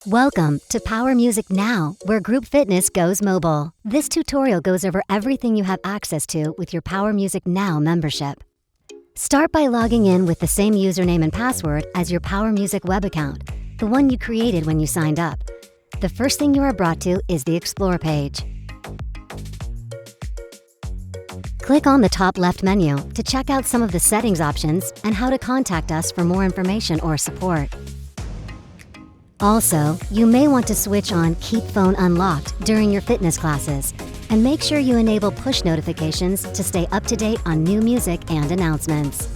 Welcome to Power Music Now, where group fitness goes mobile. This tutorial goes over everything you have access to with your Power Music Now membership. Start by logging in with the same username and password as your Power Music web account, the one you created when you signed up. The first thing you are brought to is the Explore page. Click on the top left menu to check out some of the settings options and how to contact us for more information or support. Also, you may want to switch on Keep Phone Unlocked during your fitness classes, and make sure you enable push notifications to stay up to date on new music and announcements.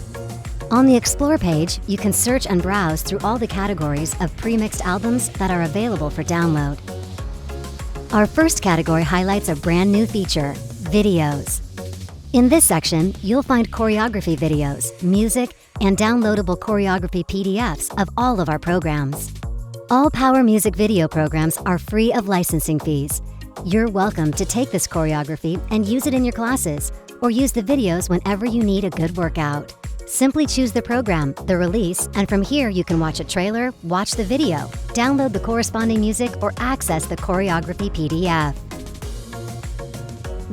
On the Explore page, you can search and browse through all the categories of pre-mixed albums that are available for download. Our first category highlights a brand new feature, videos. In this section, you'll find choreography videos, music, and downloadable choreography PDFs of all of our programs. All Power Music video programs are free of licensing fees. You're welcome to take this choreography and use it in your classes, or use the videos whenever you need a good workout. Simply choose the program, the release, and from here you can watch a trailer, watch the video, download the corresponding music, or access the choreography PDF.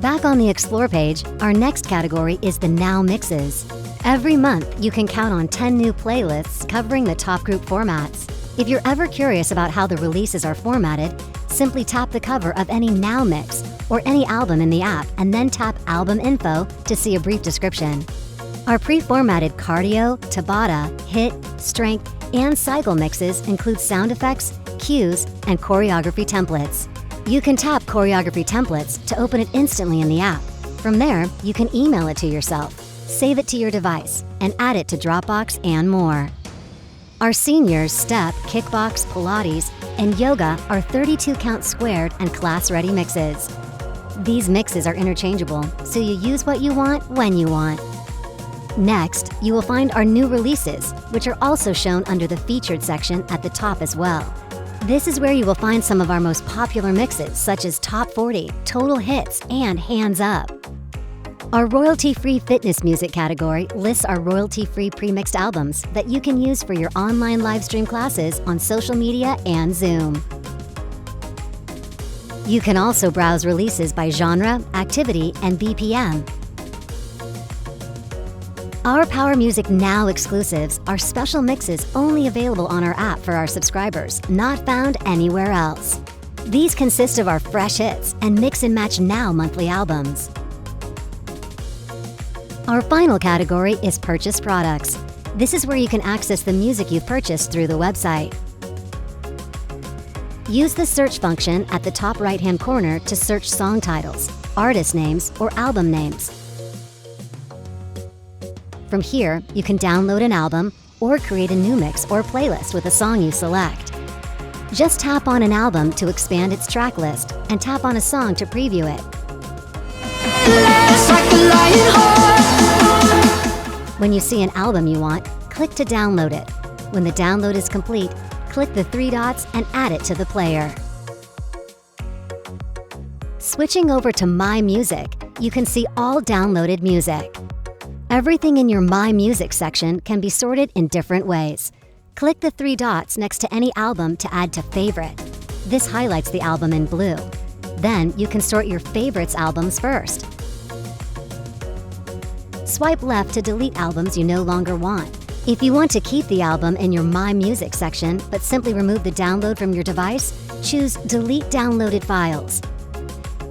Back on the Explore page, our next category is the Now Mixes. Every month, you can count on 10 new playlists covering the top group formats. If you're ever curious about how the releases are formatted, simply tap the cover of any Now mix or any album in the app and then tap Album Info to see a brief description. Our pre-formatted cardio, Tabata, hit, strength, and cycle mixes include sound effects, cues, and choreography templates. You can tap choreography templates to open it instantly in the app. From there, you can email it to yourself, save it to your device, and add it to Dropbox and more. Our seniors step, kickbox, Pilates, and yoga are 32 count squared and class-ready mixes. These mixes are interchangeable, so you use what you want when you want. Next, you will find our new releases, which are also shown under the featured section at the top as well. This is where you will find some of our most popular mixes, such as Top 40, Total Hits, and Hands Up. Our royalty-free fitness music category lists our royalty-free pre-mixed albums that you can use for your online live stream classes on social media and Zoom. You can also browse releases by genre, activity, and BPM. Our Power Music Now exclusives are special mixes only available on our app for our subscribers, not found anywhere else. These consist of our fresh hits and mix and match now monthly albums. Our final category is Purchased Products. This is where you can access the music you've purchased through the website. Use the search function at the top right-hand corner to search song titles, artist names, or album names. From here, you can download an album or create a new mix or playlist with a song you select. Just tap on an album to expand its track list and tap on a song to preview it. When you see an album you want, click to download it. When the download is complete, click the three dots and add it to the player. Switching over to My Music, you can see all downloaded music. Everything in your My Music section can be sorted in different ways. Click the three dots next to any album to add to Favorite. This highlights the album in blue. Then you can sort your favorites albums first. Swipe left to delete albums you no longer want. If you want to keep the album in your My Music section but simply remove the download from your device, choose Delete Downloaded Files.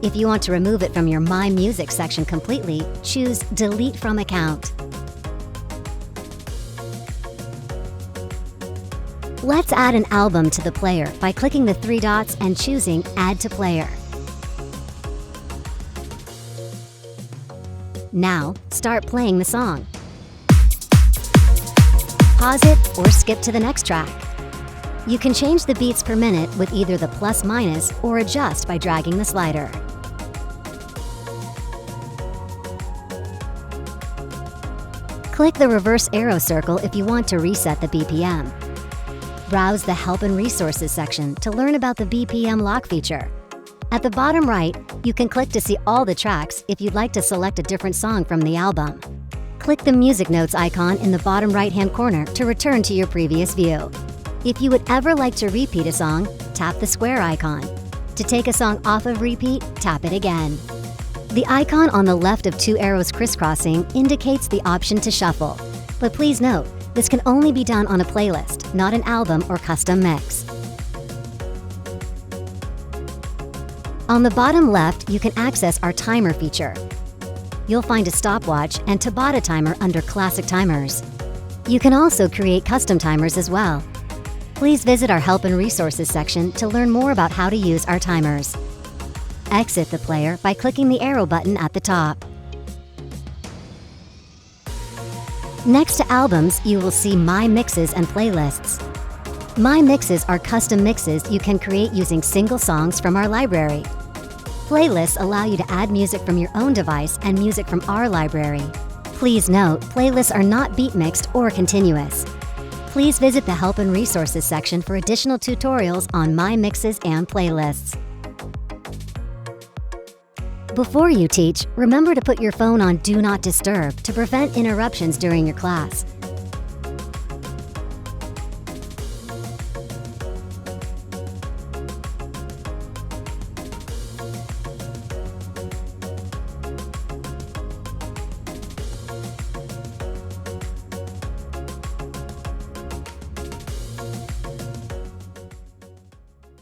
If you want to remove it from your My Music section completely, choose Delete from Account. Let's add an album to the player by clicking the three dots and choosing Add to Player. Now, start playing the song. Pause it or skip to the next track. You can change the beats per minute with either the plus/minus or adjust by dragging the slider. Click the reverse arrow circle if you want to reset the BPM. Browse the Help and Resources section to learn about the BPM lock feature. At the bottom right, you can click to see all the tracks if you'd like to select a different song from the album. Click the Music Notes icon in the bottom right-hand corner to return to your previous view. If you would ever like to repeat a song, tap the square icon. To take a song off of repeat, tap it again. The icon on the left of two arrows crisscrossing indicates the option to shuffle. But please note, this can only be done on a playlist, not an album or custom mix. On the bottom left, you can access our timer feature. You'll find a stopwatch and Tabata timer under Classic Timers. You can also create custom timers as well. Please visit our Help and Resources section to learn more about how to use our timers. Exit the player by clicking the arrow button at the top. Next to albums, you will see My Mixes and Playlists. My Mixes are custom mixes you can create using single songs from our library. Playlists allow you to add music from your own device and music from our library. Please note, playlists are not beat mixed or continuous. Please visit the Help and Resources section for additional tutorials on My Mixes and Playlists. Before you teach, remember to put your phone on Do Not Disturb to prevent interruptions during your class.